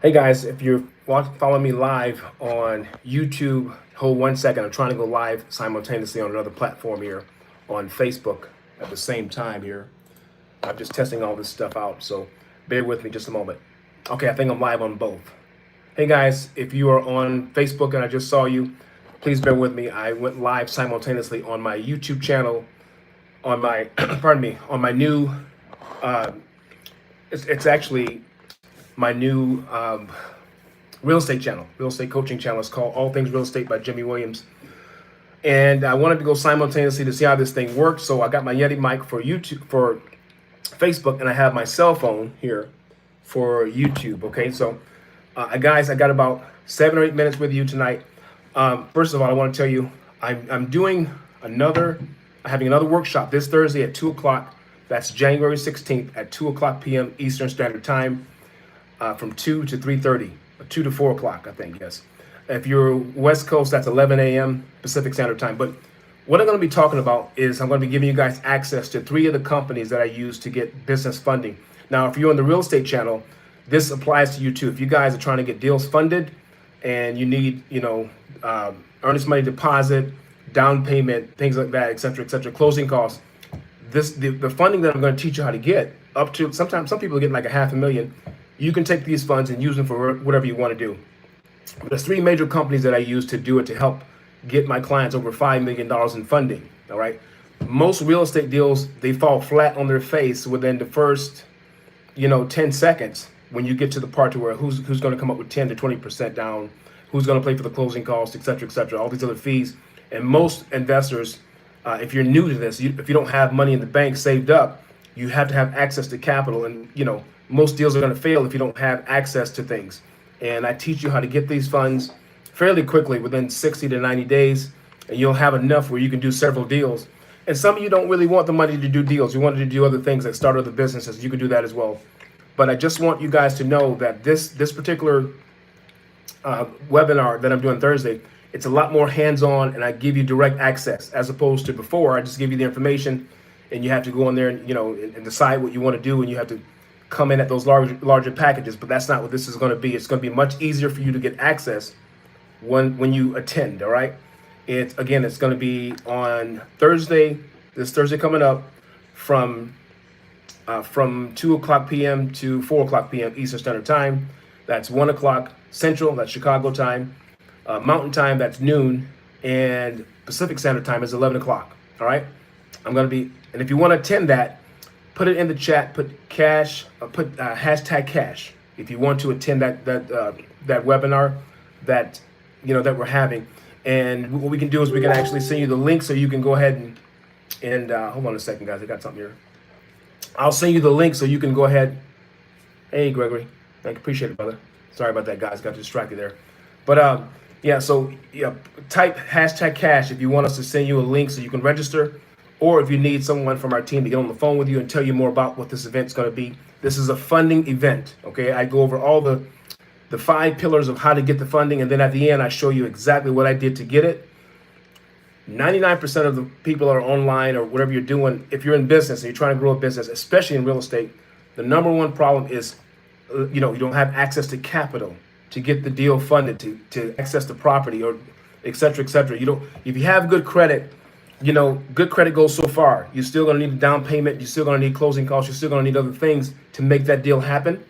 Hey guys, if you're following me live on YouTube, hold 1 second. I'm trying to go live simultaneously on another platform here on Facebook at the same time here. I'm just testing all this stuff out, so bear with me just a moment. Okay, I think I'm live on both. Hey guys, if you are on Facebook and I just saw you, please bear with me. I went live simultaneously on my YouTube channel, on my, pardon me, on my new, it's actually my new real estate channel, real estate coaching channel. It's called All Things Real Estate by Jimmie Williams. And I wanted to go simultaneously to see how this thing works. So I got my Yeti mic for YouTube, for Facebook, and I have my cell phone here for YouTube. Okay, so guys, I got about 7 or 8 minutes with you tonight. First of all, I want to tell you, I'm doing having another workshop this Thursday at 2 o'clock. That's January 16th at 2 o'clock p.m. Eastern Standard Time. From 2 to 3:30, 2 to 4 o'clock, I think, yes. If you're West Coast, that's 11 a.m. Pacific Standard Time. But what I'm going to be talking about is I'm going to be giving you guys access to 3 of the companies that I use to get business funding. Now, if you're on the real estate channel, this applies to you too. If you guys are trying to get deals funded and you need, earnest money deposit, down payment, things like that, et cetera, closing costs, the funding that I'm going to teach you how to get up to, sometimes some people get like $500,000. You can take these funds and use them for whatever you want to do. There's 3 major companies that I use to do it to help get my clients over $5 million in funding. All right. Most real estate deals, they fall flat on their face within the first, 10 seconds when you get to the part to where who's going to come up with 10 to 20% down, who's going to pay for the closing costs, et cetera, all these other fees. And most investors, if you're new to this, if you don't have money in the bank saved up, you have to have access to capital. And, most deals are going to fail if you don't have access to things. And I teach you how to get these funds fairly quickly within 60 to 90 days. And you'll have enough where you can do several deals. And some of you don't really want the money to do deals. You want to do other things like start other businesses. You can do that as well. But I just want you guys to know that this particular webinar that I'm doing Thursday, it's a lot more hands-on, and I give you direct access as opposed to before. I just give you the information and you have to go in there and, and decide what you want to do, and you have to come in at those larger packages. But that's not what this is going to be. It's going to be much easier for you to get access when you attend. All right. It's going to be on Thursday, this Thursday coming up, from 2 o'clock p.m. to 4 o'clock p.m. Eastern Standard Time. That's 1 o'clock Central, that's Chicago time. Mountain time, that's noon, and Pacific Standard Time is 11 o'clock. All right. And if you want to attend that, put it in the chat. Put cash. Put hashtag cash if you want to attend that webinar that that we're having. And what we can do is we can actually send you the link so you can go ahead and hold on a second, guys. I got something here. I'll send you the link so you can go ahead. Hey, Gregory, thank you, appreciate it, brother. Sorry about that, guys. Got distracted there. But type hashtag cash if you want us to send you a link so you can register. Or if you need someone from our team to get on the phone with you and tell you more about what this event's going to be. This is a funding event, okay? I go over all the 5 pillars of how to get the funding, and then at the end, I show you exactly what I did to get it. 99% of the people that are online or whatever you're doing, if you're in business and you're trying to grow a business, especially in real estate, the number one problem is, you don't have access to capital to get the deal funded, to access the property, or et cetera, et cetera. If you have good credit, good credit goes so far. You're still going to need a down payment. You're still going to need closing costs. You're still going to need other things to make that deal happen.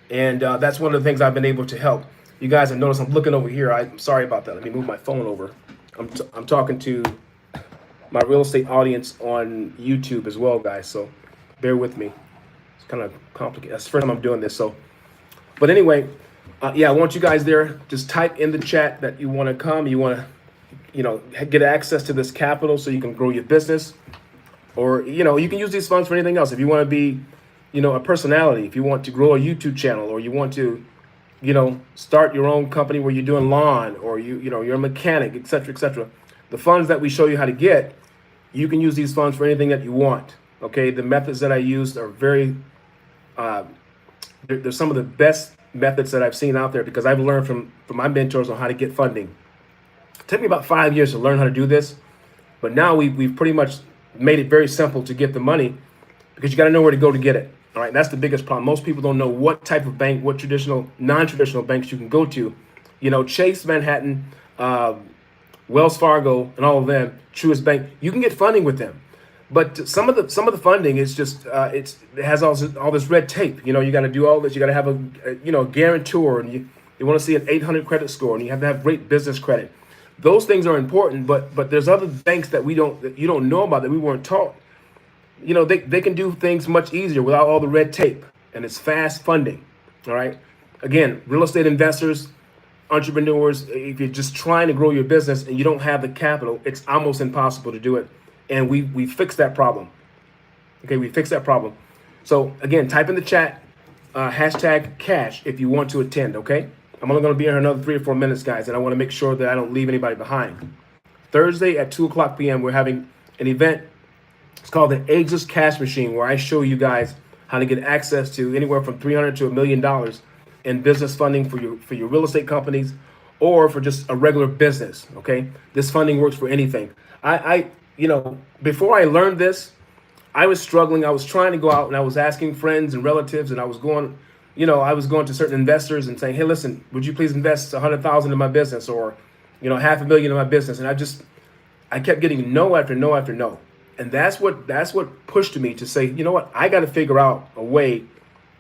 And that's one of the things I've been able to help. You guys have noticed I'm looking over here. I'm sorry about that. Let me move my phone over. I'm talking to my real estate audience on YouTube as well, guys. So bear with me. It's kind of complicated. That's the first time I'm doing this. But anyway, I want you guys there. Just type in the chat that you want to come. You want to get access to this capital so you can grow your business, or you can use these funds for anything else. If you want to be a personality, if you want to grow a YouTube channel, or you want to start your own company where you're doing lawn, or you're a mechanic, et cetera, the funds that we show you how to get, you can use these funds for anything that you want. Okay, the methods that I used are very they're some of the best methods that I've seen out there, because I've learned from my mentors on how to get funding. It took me about 5 years to learn how to do this, but now we've pretty much made it very simple to get the money, because you got to know where to go to get it. All right, that's the biggest problem. Most people don't know what type of bank, what traditional, non-traditional banks you can go to. You know, Chase, Manhattan, Wells Fargo, and all of them, Truist Bank. You can get funding with them, but some of the funding is just it has all this red tape. You know, you got to do all this. You got to have a guarantor, and you want to see an 800 credit score, and you have to have great business credit. Those things are important, but there's other banks that you don't know about, that we weren't taught. You know, they can do things much easier without all the red tape, and it's fast funding. All right. Again, real estate investors, entrepreneurs, if you're just trying to grow your business and you don't have the capital, it's almost impossible to do it. And we fixed that problem. Okay, we fixed that problem. So again, type in the chat hashtag cash if you want to attend. Okay, I'm only going to be here another 3 or 4 minutes, guys, and I want to make sure that I don't leave anybody behind. Thursday at 2:00 p.m. we're having an event. It's called the Ageless Cash Machine, where I show you guys how to get access to anywhere from $300 to $1 million in business funding for your real estate companies, or for just a regular business. Okay, this funding works for anything. I before I learned this, I was struggling. I was trying to go out and I was asking friends and relatives, and I was going to certain investors and saying, hey, listen, would you please invest $100,000 in my business, or $500,000 in my business? And I kept getting no after no after no. And that's what pushed me to say, you know what, I got to figure out a way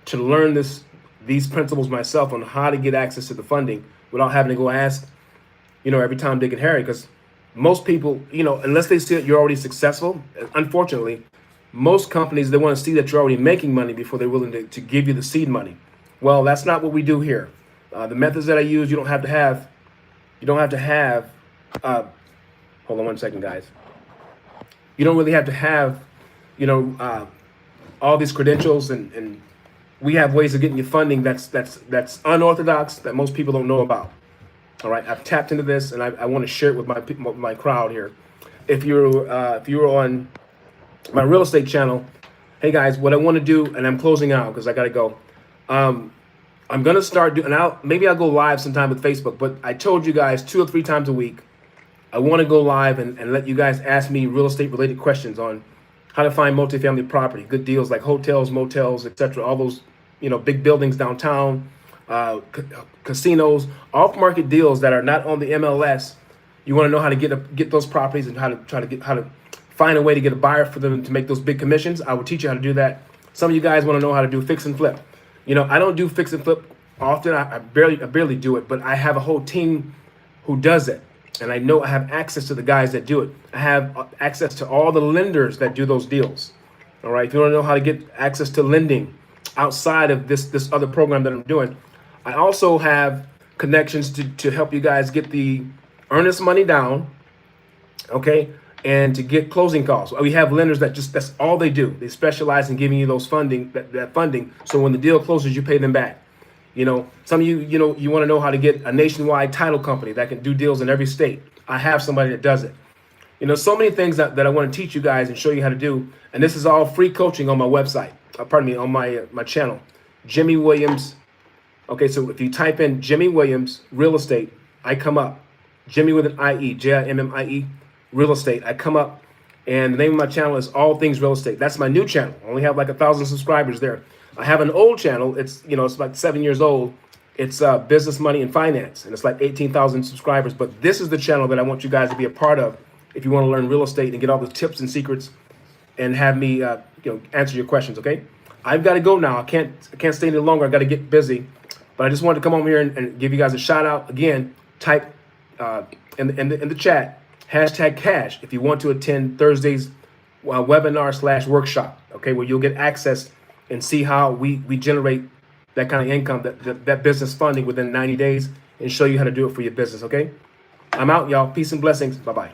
to learn these principles myself on how to get access to the funding without having to go ask, every Tom, Dick, and Harry. Because most people, unless they see that you're already successful, unfortunately, most companies, they want to see that you're already making money before they're willing to give you the seed money. Well, that's not what we do here. The methods that I use, you don't have to have, hold on one second, guys. You don't really have to have, all these credentials, and we have ways of getting you funding that's unorthodox, that most people don't know about. All right, I've tapped into this, and I want to share it with my crowd here. If you're on my real estate channel, hey guys, what I want to do, and I'm closing out because I got to go. I'm gonna start doing, and maybe I'll go live sometime with Facebook. But I told you guys 2 or 3 times a week, I want to go live and let you guys ask me real estate related questions on how to find multifamily property, good deals like hotels, motels, etc. All those, big buildings downtown, casinos, off market deals that are not on the MLS. You want to know how to get those properties and how to find a way to get a buyer for them to make those big commissions. I will teach you how to do that. Some of you guys want to know how to do fix and flip. I don't do fix and flip often. I barely do it, but I have a whole team who does it. And I know I have access to the guys that do it. I have access to all the lenders that do those deals. All right. If you want to know how to get access to lending outside of this other program that I'm doing, I also have connections to help you guys get the earnest money down. Okay. And to get closing costs. We have lenders that's all they do. They specialize in giving you those funding, that funding. So when the deal closes, you pay them back. Some of you, you want to know how to get a nationwide title company that can do deals in every state. I have somebody that does it. So many things that I want to teach you guys and show you how to do. And this is all free coaching on my website. On my channel, Jimmie Williams. Okay, so if you type in Jimmie Williams real estate, I come up. Jimmie with an IE, Jimmie real estate. I come up, and the name of my channel is All Things Real Estate. That's my new channel. I only have like 1,000 subscribers there. I have an old channel. It's it's like 7 years old. It's Business, Money, and Finance, and it's like 18,000 subscribers. But this is the channel that I want you guys to be a part of if you want to learn real estate and get all the tips and secrets, and have me answer your questions. Okay, I've got to go now. I can't stay any longer. I got to get busy. But I just wanted to come over here and give you guys a shout out. Again, type in the chat hashtag cash if you want to attend Thursday's webinar / workshop. Okay, where you'll get access and see how we generate that kind of income, that business funding within 90 days, and show you how to do it for your business. Okay, I'm out, y'all. Peace and blessings. Bye-bye.